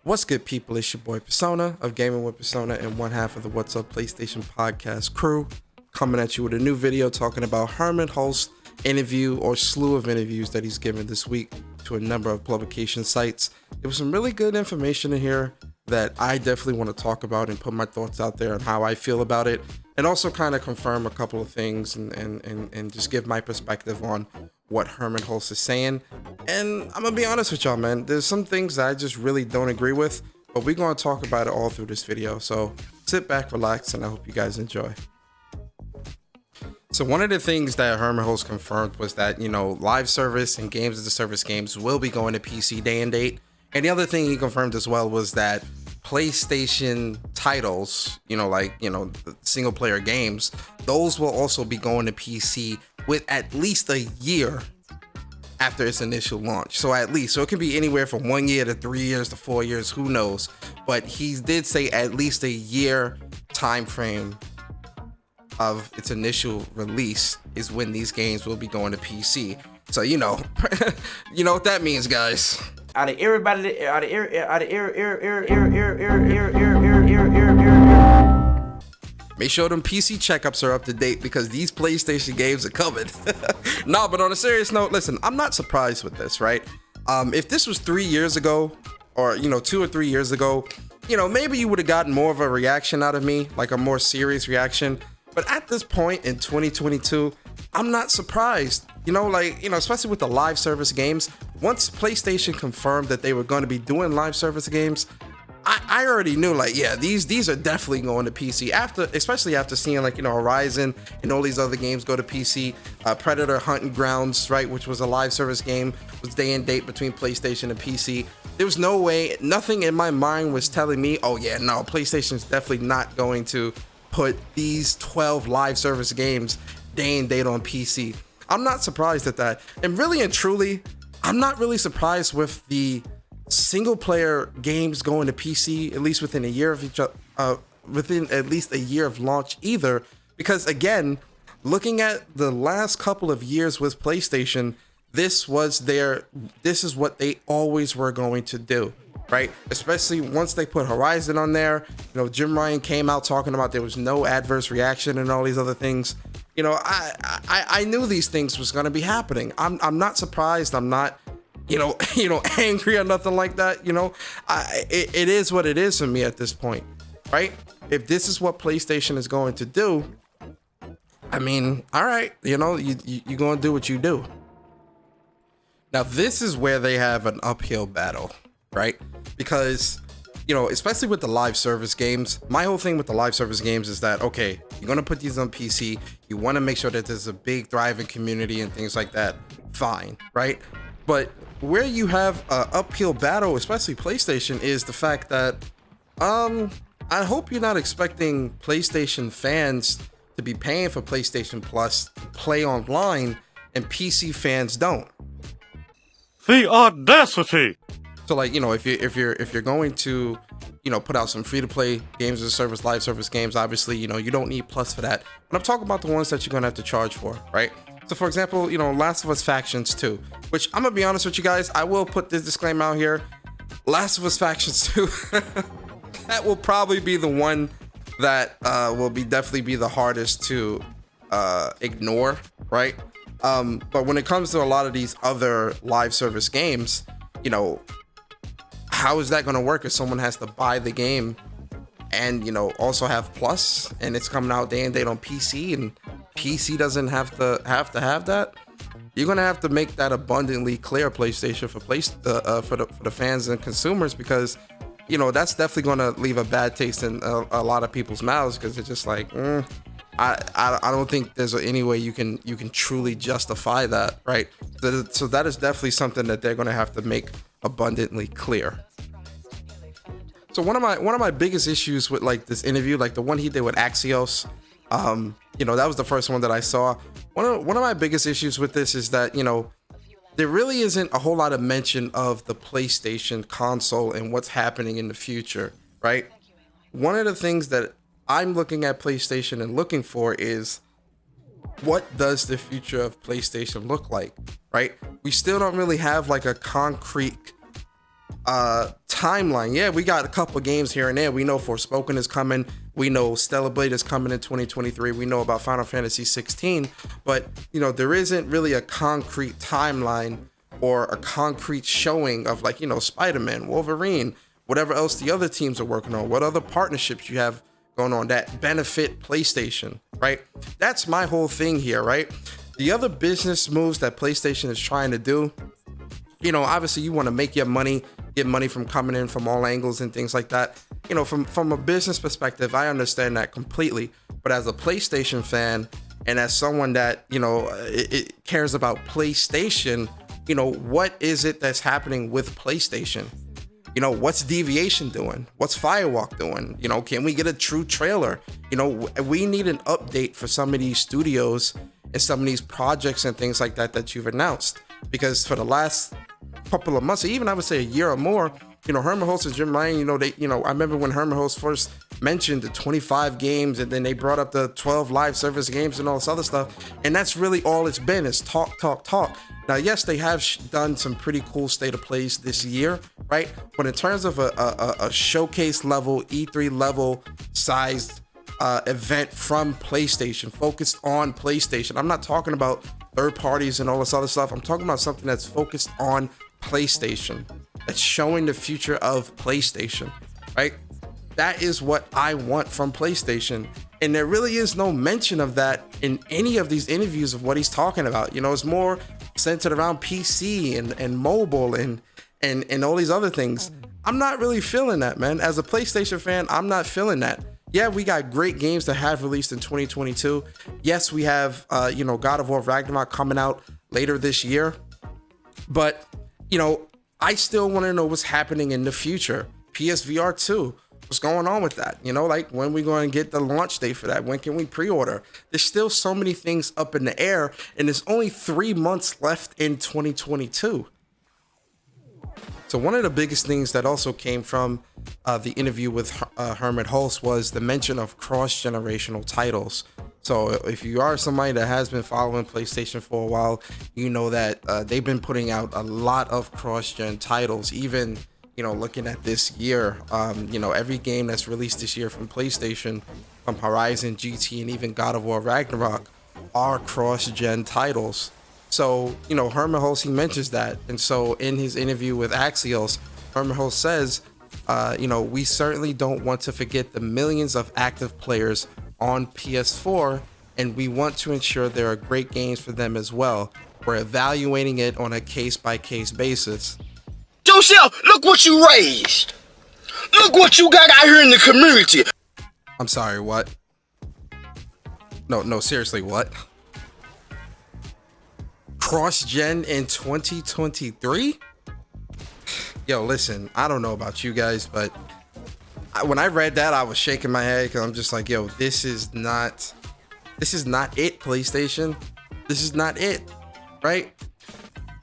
What's good, people? It's your boy Persona of Gaming with Persona and one half of the What's Up PlayStation podcast crew, coming at you with a new video talking about Hermen Hulst interview or slew of interviews that he's given this week to a number of publication sites. There was some really good information in here that I definitely want to talk about and put my thoughts out there on how I feel about it, and also kind of confirm a couple of things and just give my perspective on what Hermen Hulst is saying. And I'm gonna be honest with y'all, man, there's some things that I just really don't agree with, but we're gonna talk about it all through this video. So sit back, relax, and I hope you guys enjoy. So one of the things that Hermen Hulst confirmed was that, live service and games as a service games will be going to PC day and date. And the other thing he confirmed as well was that PlayStation titles, the single player games, those will also be going to PC with at least a year after its initial launch. So it can be anywhere from 1 year to 3 years to 4 years, who knows? But he did say at least a year time frame of its initial release is when these games will be going to PC. So you know what that means, guys. Out of everybody, Make sure them PC checkups are up to date because these PlayStation games are coming. No, but on a serious note, listen, I'm not surprised with this, right? If this was 3 years ago, or 2 or 3 years ago, maybe you would have gotten more of a reaction out of me, like a more serious reaction. But at this point in 2022, I'm not surprised. Especially with the live service games. Once PlayStation confirmed that they were going to be doing live service games, I already knew, these are definitely going to PC, especially after seeing Horizon and all these other games go to PC. Predator Hunting Grounds, right, which was a live service game, was day and date between PlayStation and PC. There was no way, nothing in my mind was telling me, oh yeah, no, PlayStation's definitely not going to put these 12 live service games day and date on PC. I'm not surprised at that. And really and truly, I'm not really surprised with the single player games going to PC, at least within a year of within at least a year of launch either, because again, looking at the last couple of years with PlayStation, this is what they always were going to do, right? Especially once they put Horizon on there. Jim Ryan came out talking about there was no adverse reaction and all these other things. I knew these things was going to be happening. I'm not surprised. I'm not angry or nothing like that. It is what it is for me at this point, right? If this is what PlayStation is going to do, I mean, all right, you're going to do what you do. Now, this is where they have an uphill battle, right? Because, especially with the live service games, my whole thing with the live service games is that, okay, you're going to put these on PC. You want to make sure that there's a big thriving community and things like that. Fine, right? But where you have an uphill battle, especially PlayStation, is the fact that I hope you're not expecting PlayStation fans to be paying for PlayStation Plus to play online and PC fans don't. The audacity! So if you're going to put out some free to play games as a service, live service games, obviously you don't need Plus for that. But I'm talking about the ones that you're gonna have to charge for, right? So for example, Last of Us Factions 2, which I'm gonna be honest with you guys, I will put this disclaimer out here. Last of Us Factions 2, that will probably be the one that will definitely be the hardest to ignore, right? But when it comes to a lot of these other live service games, how is that gonna work if someone has to buy the game and also have Plus, and it's coming out day and date on PC, and PC doesn't have to have that? You're gonna have to make that abundantly clear, PlayStation, for the fans and consumers, because that's definitely gonna leave a bad taste in a lot of people's mouths, because it's just like, I don't think there's any way you can truly justify that, right? So that is definitely something that they're gonna have to make abundantly clear. So one of my biggest issues with this interview, the one he did with Axios, that was the first one that I saw. One of my biggest issues with this is that there really isn't a whole lot of mention of the PlayStation console and what's happening in the future, right? One of the things that I'm looking at PlayStation and looking for is, what does the future of PlayStation look like, right? We still don't really have a concrete timeline. Yeah, we got a couple games here and there. We know Forspoken is coming. We know Stellar Blade is coming in 2023. We know about Final Fantasy 16, but there isn't really a concrete timeline or a concrete showing of like, Spider-Man, Wolverine, whatever else the other teams are working on, what other partnerships you have going on that benefit PlayStation, right? That's my whole thing here, right? The other business moves that PlayStation is trying to do, obviously you want to make your money, get money from coming in from all angles and things like that. From a business perspective, I understand that completely. But as a PlayStation fan and as someone that, it cares about PlayStation, what is it that's happening with PlayStation? What's Deviation doing? What's Firewalk doing? Can we get a true trailer? We need an update for some of these studios and some of these projects and things like that you've announced. Because for the last couple of months, even I would say a year or more, Hermen Hulst and Jim Ryan, I remember when Hermen Hulst first mentioned the 25 games and then they brought up the 12 live service games and all this other stuff. And that's really all it's been, is talk. Now, yes, they have done some pretty cool state of plays this year, right? But in terms of a showcase level, E3 level sized event from PlayStation, focused on PlayStation. I'm not talking about third parties and all this other stuff. I'm talking about something that's focused on PlayStation, that's showing the future of PlayStation, right? That is what I want from PlayStation. And there really is no mention of that in any of these interviews of what he's talking about. It's more centered around PC and mobile and all these other things. I'm not really feeling that, man. As a PlayStation fan, I'm not feeling that. Yeah, we got great games that have released in 2022. Yes, we have, God of War Ragnarok coming out later this year. But, I still want to know what's happening in the future. PSVR 2, what's going on with that? Like when we going to get the launch date for that? When can we pre-order? There's still so many things up in the air, and there's only 3 months left in 2022. So one of the biggest things that also came from the interview with Hermen Hulst was the mention of cross-generational titles. So if you are somebody that has been following PlayStation for a while, you know that they've been putting out a lot of cross-gen titles. Even, looking at this year, every game that's released this year from PlayStation, from Horizon, GT, and even God of War Ragnarok, are cross-gen titles. So, Hermen Hulst, he mentions that. And so in his interview with Axios, Hermen Hulst says, we certainly don't want to forget the millions of active players on PS4, and we want to ensure there are great games for them as well. We're evaluating it on a case-by-case basis. Joseph, look what you raised. Look what you got out here in the community. I'm sorry, what? No, seriously, what? Cross-gen in 2023? Yo, listen, I don't know about you guys, but when I read that, I was shaking my head because I'm just like, yo, this is not it, PlayStation. This is not it, right?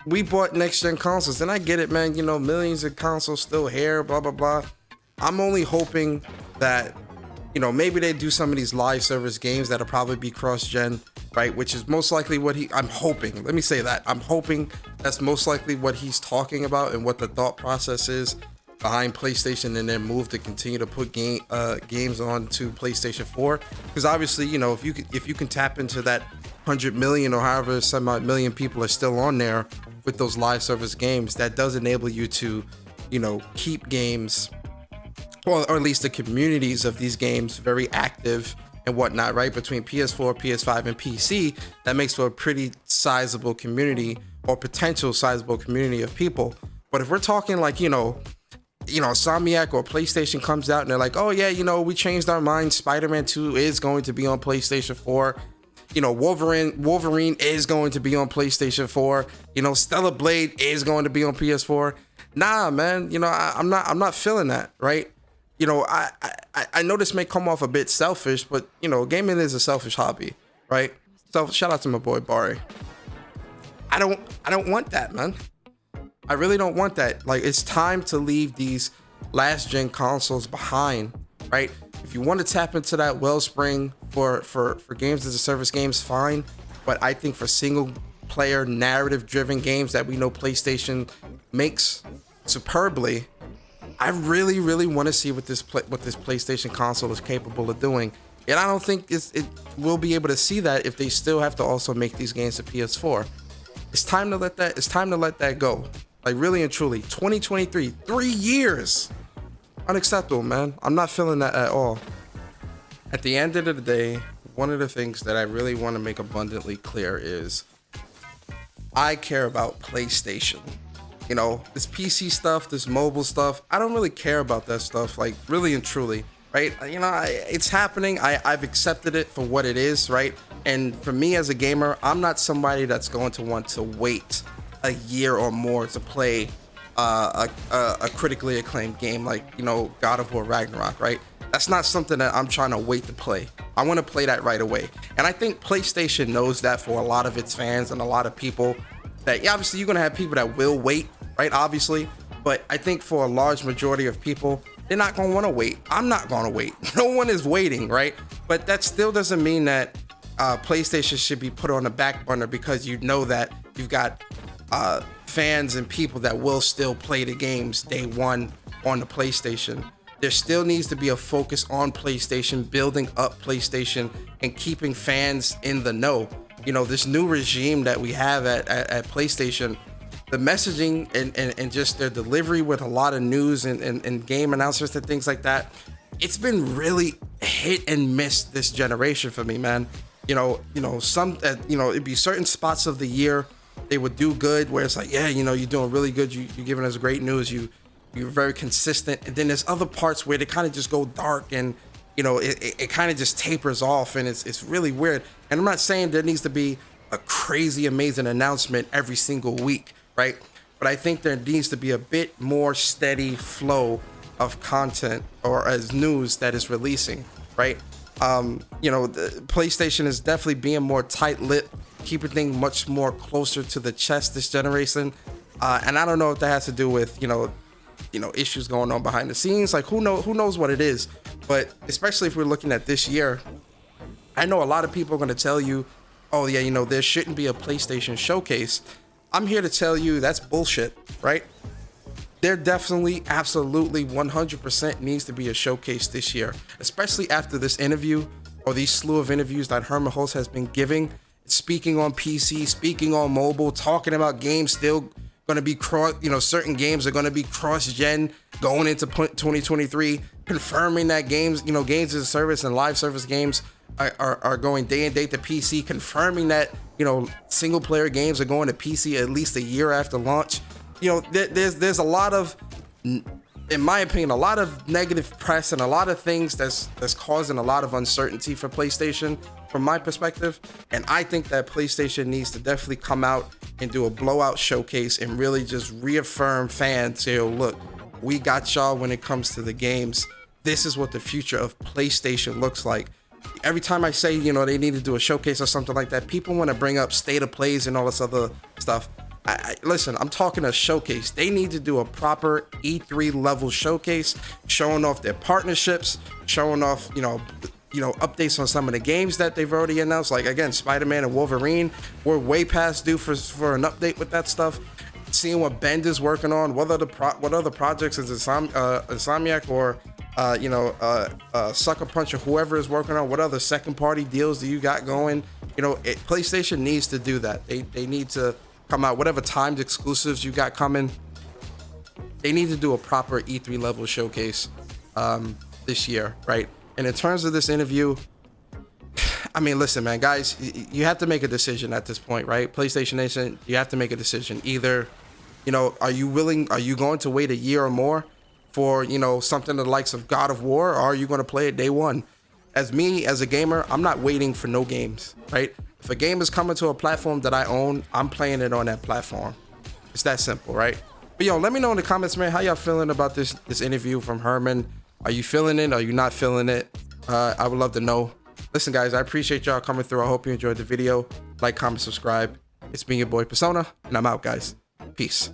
We bought next-gen consoles, and I get it, man. Millions of consoles still here, blah, blah, blah. I'm only hoping that, maybe they do some of these live service games that'll probably be cross-gen, right? Which is most likely what I'm hoping. Let me say that. I'm hoping that's most likely what he's talking about and what the thought process is behind PlayStation and their move to continue to put games onto PlayStation 4. Because obviously, if you can tap into that 100 million or however some million people are still on there with those live service games, that does enable you to, keep games, or at least the communities of these games, very active and whatnot, right? Between PS4, PS5, and PC, that makes for a pretty sizable community, or potential sizable community of people. But if we're talking like, Insomniac or PlayStation comes out and they're like, oh yeah, we changed our mind, Spider-Man 2 is going to be on PlayStation 4. Wolverine is going to be on PlayStation 4. Stellar Blade is going to be on PS4. Nah, man, I'm not feeling that, right? I know this may come off a bit selfish, but gaming is a selfish hobby, right? So shout out to my boy Barry. I don't want that, man. I really don't want that. Like, it's time to leave these last gen consoles behind, right? If you want to tap into that wellspring for games as a service games, fine. But I think for single player narrative driven games that we know PlayStation makes, superbly. I really, really want to see what this PlayStation console is capable of doing, and I don't think it will be able to see that if they still have to also make these games to PS4. It's time to let that. It's time to let that go. Like, really and truly, 2023, 3 years, unacceptable, man. I'm not feeling that at all. At the end of the day, one of the things that I really want to make abundantly clear is I care about PlayStation. You know, this PC stuff, this mobile stuff, I don't really care about that stuff, like, really and truly, right? You know, it's happening. I've accepted it for what it is, right? And for me as a gamer, I'm not somebody that's going to want to wait a year or more to play a critically acclaimed game like, you know, God of War Ragnarok, right? That's not something that I'm trying to wait to play. I want to play that right away. And I think PlayStation knows that for a lot of its fans and a lot of people that, yeah, obviously you're going to have people that will wait, right? Obviously. But I think for a large majority of people, they're not going to want to wait. I'm not going to wait. No one is waiting, right? But that still doesn't mean that PlayStation should be put on the back burner, because you know that you've got fans and people that will still play the games day one on the PlayStation. There still needs to be a focus on PlayStation, building up PlayStation and keeping fans in the know. You know, this new regime that we have at PlayStation, the messaging and just their delivery with a lot of news and game announcements and things like that, it's been really hit and miss this generation for me, man. You know, some, it'd be certain spots of the year they would do good, where it's like, yeah, you know, you're doing really good. You're giving us great news. You're very consistent. And then there's other parts where they kind of just go dark, and, you know, it kind of just tapers off, and it's really weird. And I'm not saying there needs to be a crazy, amazing announcement every single week, right? But I think there needs to be a bit more steady flow of content or as news that is releasing, right? You know, the PlayStation is definitely being more tight-lipped, keeping things much more closer to the chest this generation. And I don't know if that has to do with, you know, issues going on behind the scenes. Like, who knows what it is. But especially if we're looking at this year, I know a lot of people are going to tell you, oh yeah, you know, there shouldn't be a PlayStation showcase. I'm here to tell you that's bullshit, right? There definitely, absolutely, 100% needs to be a showcase this year, especially after this interview, or these slew of interviews that Hermen Hulst has been giving, speaking on PC, speaking on mobile, talking about games still going to be cross, you know, certain games are going to be cross-gen going into 2023, confirming that games, you know, games as a service and live service games are going day and date to PC, confirming that, you know, single player games are going to PC at least a year after launch. You know, there's a lot of, in my opinion, a lot of negative press and a lot of things that's causing a lot of uncertainty for PlayStation from my perspective. And I think that PlayStation needs to definitely come out and do a blowout showcase and really just reaffirm fans, say, oh, look, we got y'all when it comes to the games. This is what the future of PlayStation looks like. Every time I say, you know, they need to do a showcase or something like that, people want to bring up state of plays and all this other stuff. Listen, I'm talking a showcase. They need to do a proper E3 level showcase, showing off their partnerships, showing off, you know, updates on some of the games that they've already announced. Like, again, Spider-Man and Wolverine, we're way past due for an update with that stuff. Seeing what Bend is working on, what other projects is Insomniac or Sucker Punch or whoever is working on, what other second party deals do you got going? You know, PlayStation needs to do that. They need to come out, whatever timed exclusives you got coming, they need to do a proper E3 level showcase this year, right? And in terms of this interview, I mean, listen, man, guys, you have to make a decision at this point, right? PlayStation Nation, you have to make a decision. Either, you know, are you going to wait a year or more for, you know, something the likes of God of War, or are you going to play it day one? As me, as a gamer, I'm not waiting for no games, right? If a game is coming to a platform that I own, I'm playing it on that platform. It's that simple, right? But yo, let me know in the comments, man, how y'all feeling about this interview from Hermen? Are you feeling it? Are you not feeling it? I would love to know. Listen, guys, I appreciate y'all coming through. I hope you enjoyed the video. Like, comment, subscribe. It's been your boy Persona, and I'm out, guys. Peace.